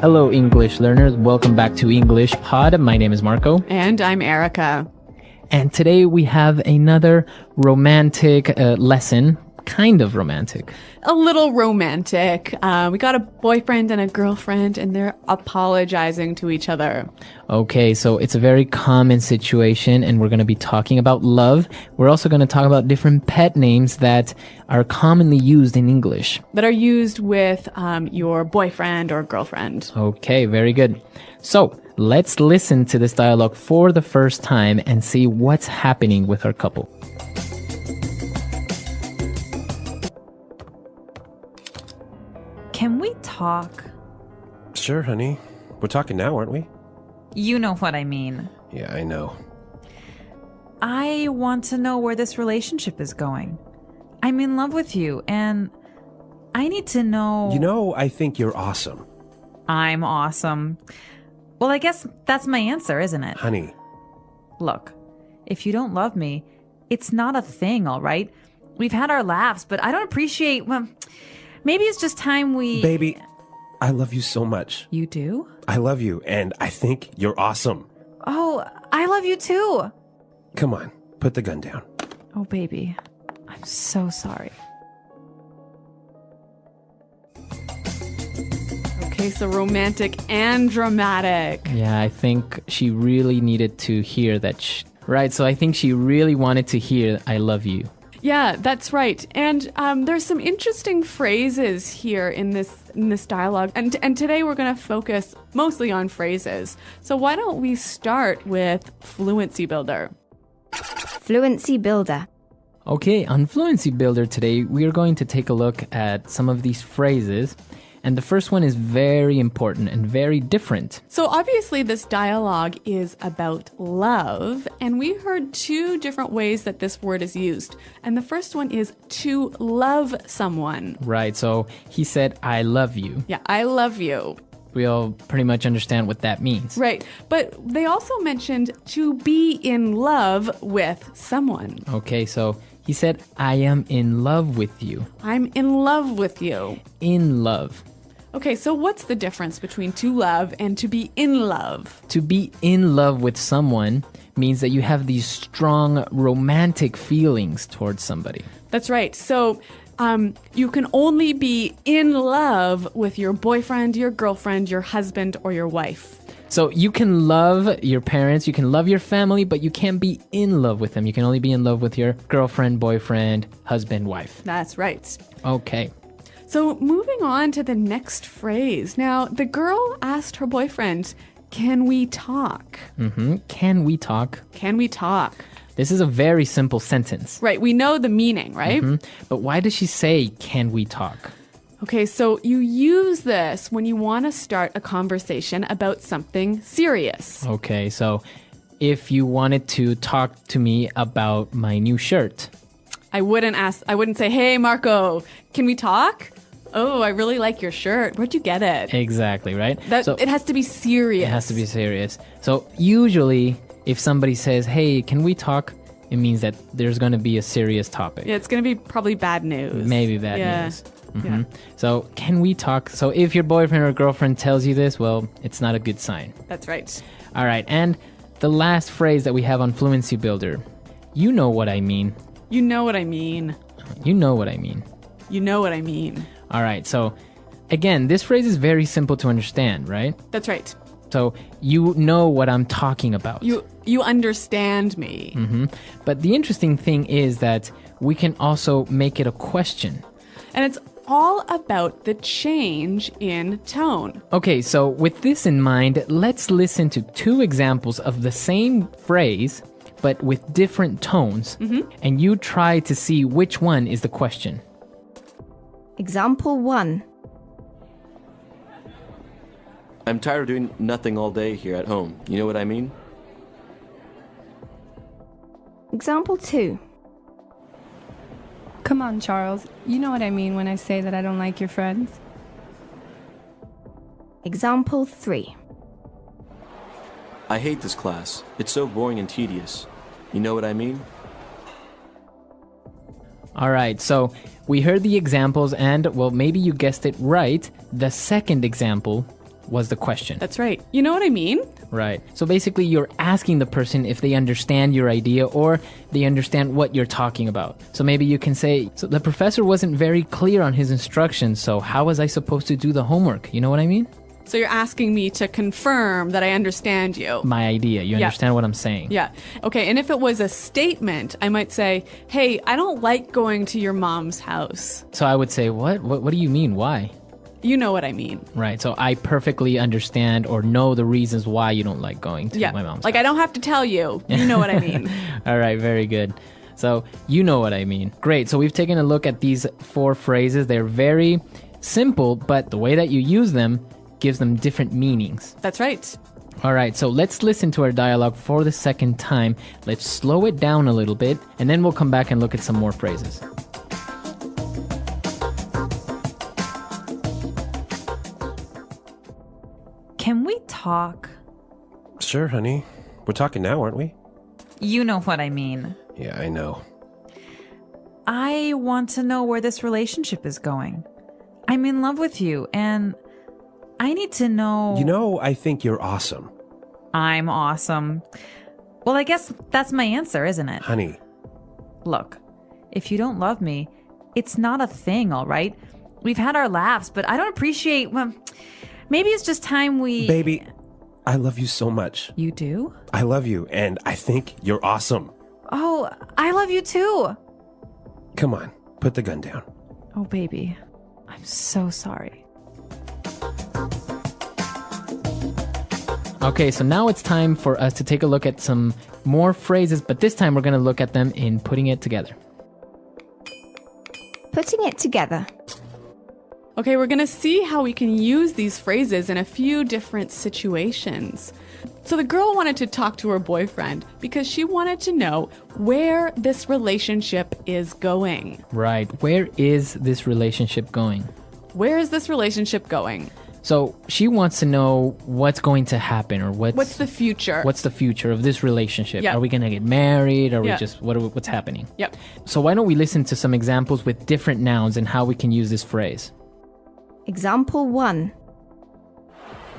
Hello, English learners. Welcome back to English Pod. My name is Marco. And I'm Erica. And today we have another romantic lesson. Kind of romantic. A little romantic. We got a boyfriend and a girlfriend, and they're apologizing to each other. Okay, so it's a very common situation, and we're going to be talking about love. We're also going to talk about different pet names that are commonly used in English. That are used with your boyfriend or girlfriend. Okay, very good. So let's listen to this dialogue for the first time and see what's happening with our couple. Can we talk? Sure, honey. We're talking now, aren't we? You know what I mean. Yeah, I know. I want to know where this relationship is going. I'm in love with you, and I need to know... You know, I think you're awesome. I'm awesome. Well, I guess that's my answer, isn't it? Honey. Look, if you don't love me, it's not a thing, all right? We've had our laughs, but I don't appreciate... Well, maybe it's just time we... Baby, I love you so much. You do? I love you, and I think you're awesome. Oh, I love you too. Come on, put the gun down. Oh, baby. I'm so sorry. Okay, so romantic and dramatic. Yeah, I think she really needed to hear that. Right, so I think she really wanted to hear, I love you. Yeah, that's right. And there's some interesting phrases here in this dialogue. And today we're going to focus mostly on phrases. So why don't we start with Fluency Builder? Fluency Builder. Okay, on Fluency Builder today, we are going to take a look at some of these phrases. And the first one is very important and very different. So obviously this dialogue is about love, and we heard two different ways that this word is used. And the first one is to love someone. Right, so he said, I love you. Yeah, I love you. We all pretty much understand what that means. Right, but they also mentioned to be in love with someone. Okay, so he said, I am in love with you. I'm in love with you. In love. Okay, so what's the difference between to love and to be in love? To be in love with someone means that you have these strong romantic feelings towards somebody. That's right. So you can only be in love with your boyfriend, your girlfriend, your husband, or your wife. So you can love your parents, you can love your family, but you can't be in love with them. You can only be in love with your girlfriend, boyfriend, husband, wife. That's right. Okay. So moving on to the next phrase. Now, the girl asked her boyfriend, can we talk? Can we talk? Can we talk? This is a very simple sentence. Right, we know the meaning, right? But why does she say, can we talk? Okay, so you use this when you want to start a conversation about something serious. Okay, so if you wanted to talk to me about my new shirt. I wouldn't say, hey, Marco, can we talk? Oh, I really like your shirt. Where'd you get it? Exactly, right? It has to be serious. It has to be serious. So usually, if somebody says, hey, can we talk? It means that there's going to be a serious topic. Yeah, it's going to be probably bad news. Maybe bad news. Yeah. So can we talk? So if your boyfriend or girlfriend tells you this, well, it's not a good sign. That's right. All right. And the last phrase that we have on Fluency Builder, you know what I mean. You know what I mean. You know what I mean. You know what I mean. All right. So again, this phrase is very simple to understand, right? That's right. So you know what I'm talking about. You understand me. But the interesting thing is that we can also make it a question. And it's all about the change in tone. Okay, so with this in mind, let's listen to two examples of the same phrase, but with different tones. And you try to see which one is the question. Example 1. I'm tired of doing nothing all day here at home. You know what I mean? Example 2. Come on, Charles. You know what I mean when I say that I don't like your friends. Example 3. I hate this class. It's so boring and tedious. You know what I mean? All right, so we heard the examples and, well, maybe you guessed it right. The second example was the question. That's right. You know what I mean? Right. So basically, you're asking the person if they understand your idea or they understand what you're talking about. So maybe you can say, so the professor wasn't very clear on his instructions, so how was I supposed to do the homework? You know what I mean? So you're asking me to confirm that I understand you. My idea. You Yeah. understand what I'm saying? Yeah. Okay. And if it was a statement, I might say, hey, I don't like going to your mom's house. So I would say, what? What do you mean? Why? You know what I mean. Right. So I perfectly understand or know the reasons why you don't like going to my mom's Like house. I don't have to tell you. You know what I mean. All right, very good. So you know what I mean. Great. So we've taken a look at these 4 phrases. They're very simple, but the way that you use them gives them different meanings. That's right. All right, so let's listen to our dialogue for the second time. Let's slow it down a little bit, and then we'll come back and look at some more phrases. Can we talk? Sure, honey. We're talking now, aren't we? You know what I mean. Yeah, I know. I want to know where this relationship is going. I'm in love with you, and I need to know... You know, I think you're awesome. I'm awesome. Well, I guess that's my answer, isn't it? Honey. Look, if you don't love me, it's not a thing, all right? We've had our laughs, but I don't appreciate... Well, maybe it's just time we... Baby, I love you so much. You do? I love you, and I think you're awesome. Oh, I love you too. Come on, put the gun down. Oh, baby. I'm so sorry. Okay, so now it's time for us to take a look at some more phrases, but this time we're going to look at them in putting it together. Putting it together. Okay, we're going to see how we can use these phrases in a few different situations. So the girl wanted to talk to her boyfriend because she wanted to know where this relationship is going. Right. Where is this relationship going? Where is this relationship going? So she wants to know what's going to happen or What's the future? What's the future of this relationship? Yeah. Are we going to get married? Are we Yeah. just what's happening? Yep. So why don't we listen to some examples with different nouns and how we can use this phrase? Example 1.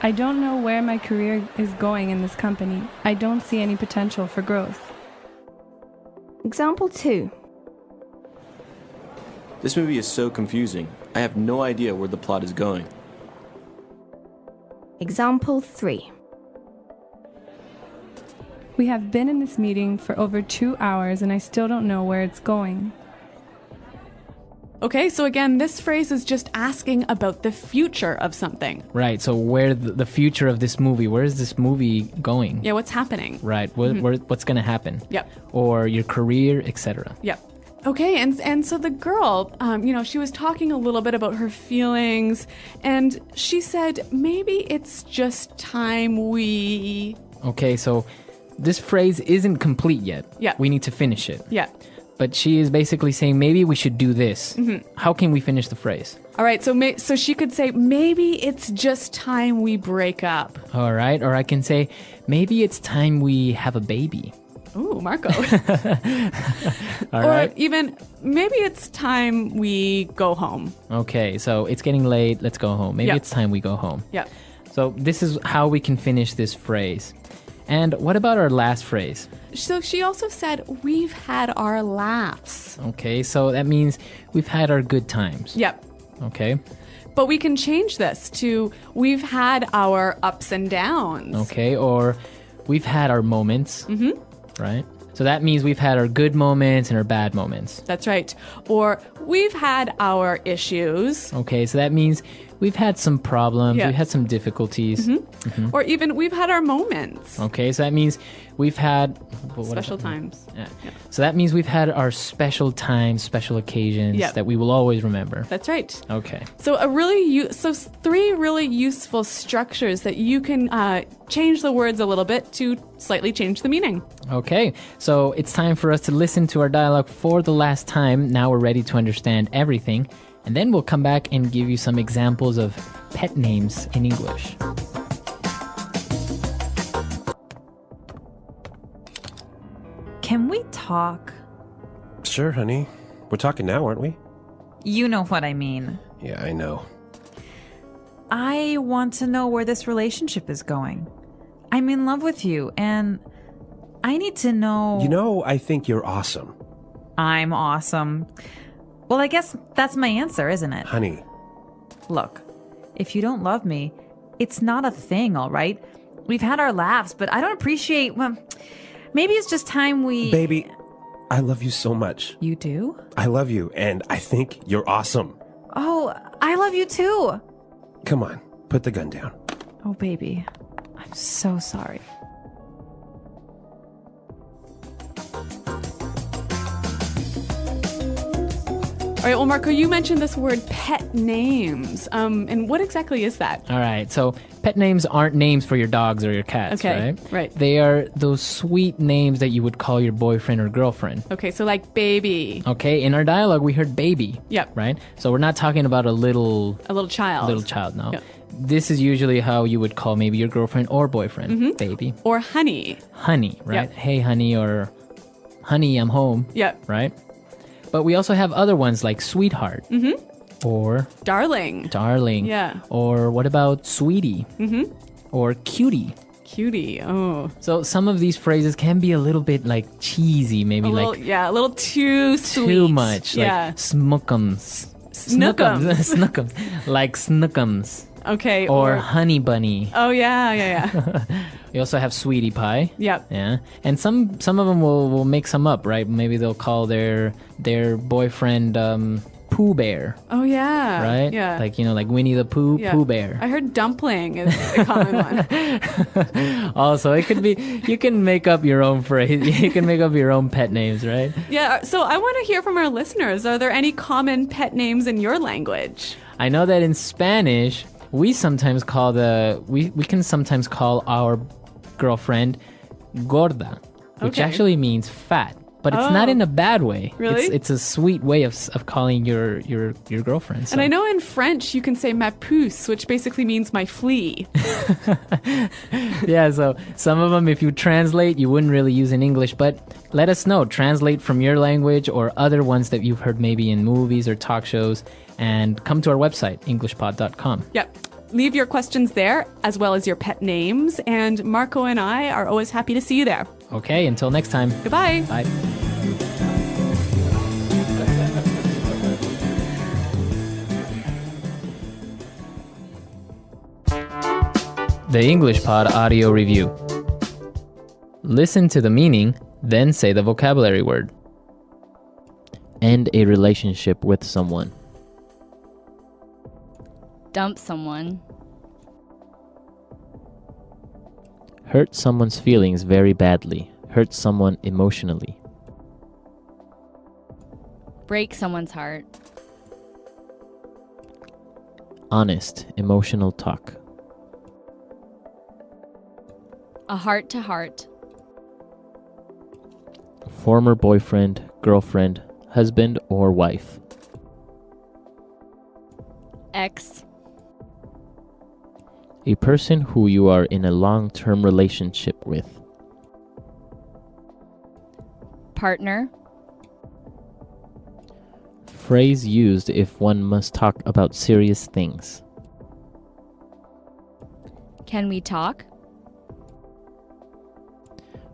I don't know where my career is going in this company. I don't see any potential for growth. Example 2. This movie is so confusing. I have no idea where the plot is going. Example 3. We have been in this meeting for over 2 hours and I still don't know where it's going. Okay, so again, this phrase is just asking about the future of something. Right. So where the future of this movie? Where is this movie going? Yeah, what's happening? Right. What's going to happen? Yep. Or your career, etc. Yep. Okay, and so the girl, she was talking a little bit about her feelings, and she said, maybe it's just time we... Okay, so this phrase isn't complete yet. Yeah. We need to finish it. Yeah. But she is basically saying, maybe we should do this. Mm-hmm. How can we finish the phrase? All right, so she could say, maybe it's just time we break up. All right. Or I can say, maybe it's time we have a baby. Ooh, Marco. All or right. even, maybe it's time we go home. Okay, so it's getting late. Let's go home. Maybe Yeah. it's time we go home. Yeah. So this is how we can finish this phrase. And what about our last phrase? So she also said, we've had our laughs. Okay, so that means we've had our good times. Yep. Okay. But we can change this to, we've had our ups and downs. Okay, or we've had our moments. Mm-hmm. Right? So that means we've had our good moments and our bad moments. That's right. Or we've had our issues. Okay, so that means we've had some problems, Yeah. we've had some difficulties. Or even we've had our moments. Okay, so that means we've had Special times. Yeah. So that means we've had our special times, special occasions Yeah. that we will always remember. That's right. Okay. So so 3 really useful structures that you can change the words a little bit to slightly change the meaning. Okay, so it's time for us to listen to our dialogue for the last time. Now we're ready to understand everything. And then we'll come back and give you some examples of pet names in English. Can we talk? Sure, honey. We're talking now, aren't we? You know what I mean. Yeah, I know. I want to know where this relationship is going. I'm in love with you, and I need to know... You know, I think you're awesome. I'm awesome. Well, I guess that's my answer, isn't it? Honey, Look, if you don't love me, it's not a thing, all right? We've had our laughs, but I don't appreciate... Well, maybe it's just time we... baby, I love you so much. You do? I love you, and I think you're awesome. Oh, I love you too. Come on, put the gun down. Oh, baby. I'm so sorry. All right, well, Marco, you mentioned this word pet names. And what exactly is that? All right, so pet names aren't names for your dogs or your cats, Okay, right? right. They are those sweet names that you would call your boyfriend or girlfriend. Okay, so like baby, Okay, in our dialogue, we heard baby. Yep. Right? So we're not talking about a little child. no. Yep. This is usually how you would call maybe your girlfriend or boyfriend, baby. Or honey. Honey, right? Yep. Hey, honey, or honey, I'm home. Yep. Right? But we also have other ones like sweetheart. Or Darling. darling. Yeah. Or what about sweetie? Or cutie. Cutie. Oh. So some of these phrases can be a little bit like cheesy, maybe A little, like a little too sweet. too much. Yeah. Like snookums. Snookums. Snookums. Like snookums. Okay. Or honey bunny. Oh, yeah. We also have sweetie pie. Yep. Yeah. And some of them will make some up, right? Maybe they'll call their boyfriend Pooh Bear. Oh, yeah. Right? Yeah. Like, like Winnie the Pooh, Yeah. Pooh Bear. I heard dumpling is a common one. Also, it could be, you can make up your own phrase. You can make up your own pet names, right? Yeah. So I want to hear from our listeners. Are there any common pet names in your language? I know that in Spanish, we sometimes call we can sometimes call our girlfriend gorda, which Okay. actually means fat. But it's not Oh. in a bad way. Really? It's a sweet way of calling your girlfriend. So. And I know in French you can say ma puce, which basically means my flea. Yeah, so some of them, if you translate, you wouldn't really use in English. But let us know. Translate from your language or other ones that you've heard maybe in movies or talk shows. And come to our website, englishpod.com. Yep. Leave your questions there, as well as your pet names. And Marco and I are always happy to see you there. Okay, until next time. Goodbye. Bye. The English Pod Audio Review. Listen to the meaning, then say the vocabulary word. End a relationship with someone. Dump someone. Hurt someone's feelings very badly. Hurt someone emotionally. Break someone's heart. Honest, emotional talk. A heart to heart. Former boyfriend, girlfriend, husband, or wife. Ex. A person who you are in a long-term relationship with. Partner. Phrase used if one must talk about serious things. Can we talk?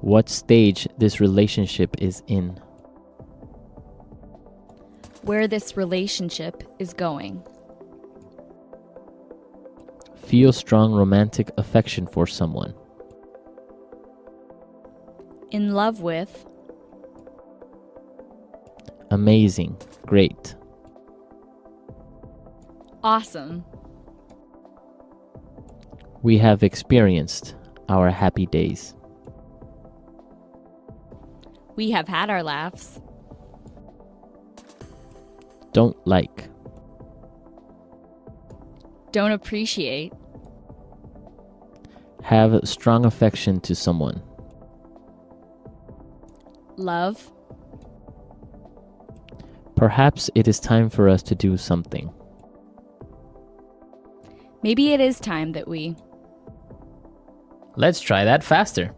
What stage this relationship is in. Where this relationship is going. Feel strong romantic affection for someone. In love with. Amazing, great. Awesome. We have experienced our happy days. We have had our laughs. Don't like. Don't appreciate. Have strong affection to someone. Love. Perhaps it is time for us to do something. Maybe it is time that we. Let's try that faster.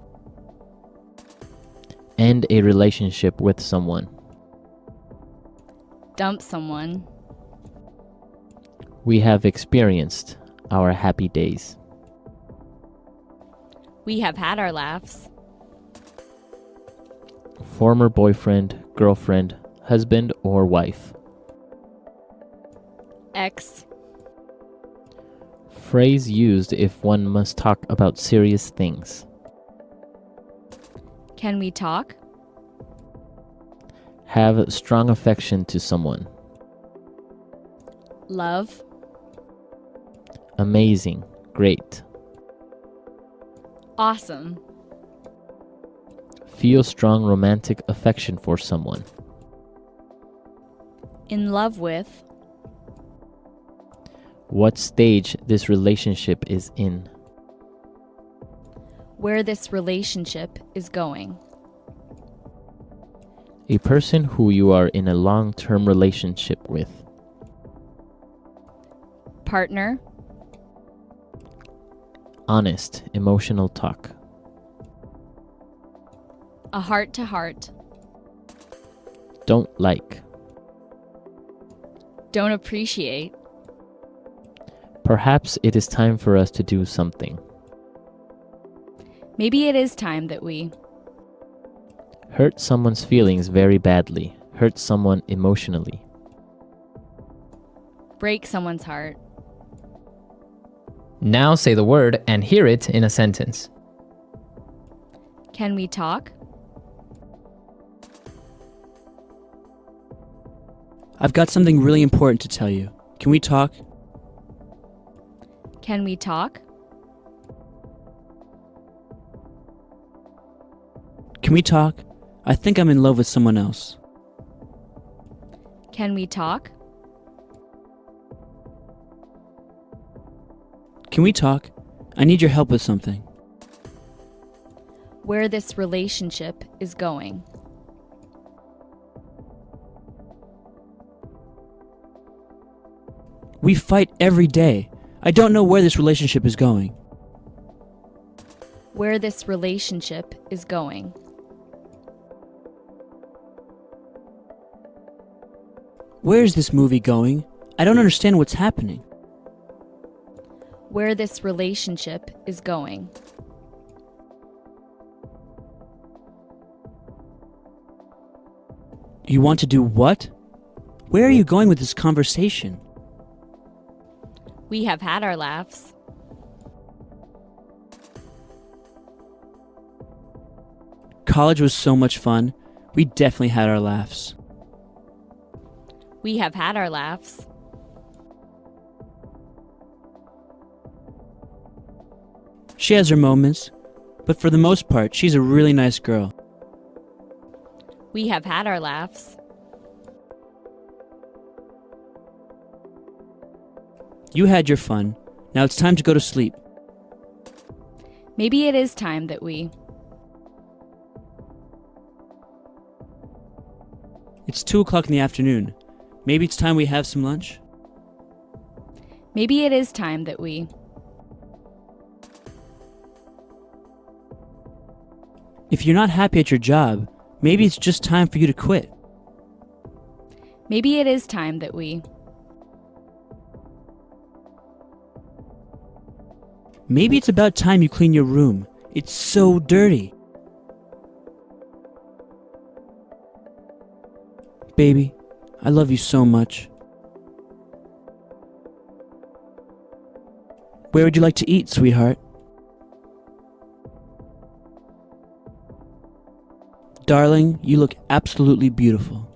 End a relationship with someone. Dump someone. We have experienced our happy days. We have had our laughs. Former boyfriend, girlfriend, husband, or wife. X. Phrase used if one must talk about serious things. Can we talk? Have strong affection to someone. Love. Amazing, great. Awesome. Feel strong romantic affection for someone. In love with. What stage this relationship is in. Where this relationship is going. A person who you are in a long-term relationship with. Partner. Honest, emotional talk. A heart to heart. Don't like. Don't appreciate. Perhaps it is time for us to do something. Maybe it is time that we. Hurt someone's feelings very badly. Hurt someone emotionally. Break someone's heart. Now say the word and hear it in a sentence. Can we talk? I've got something really important to tell you. Can we talk? Can we talk? Can we talk? I think I'm in love with someone else. Can we talk? Can we talk? I need your help with something. Where this relationship is going. We fight every day. I don't know where this relationship is going. Where this relationship is going. Where is this movie going? I don't understand what's happening. Where this relationship is going. You want to do what? Where are you going with this conversation? We have had our laughs. College was so much fun. We definitely had our laughs. We have had our laughs. She has her moments, but for the most part, she's a really nice girl. We have had our laughs. You had your fun. Now it's time to go to sleep. Maybe it is time that we. It's 2 o'clock in the afternoon. Maybe it's time we have some lunch? Maybe it is time that we. If you're not happy at your job, maybe it's just time for you to quit. Maybe it is time that we. Maybe it's about time you clean your room. It's so dirty. Baby, I love you so much. Where would you like to eat, sweetheart? Darling, you look absolutely beautiful.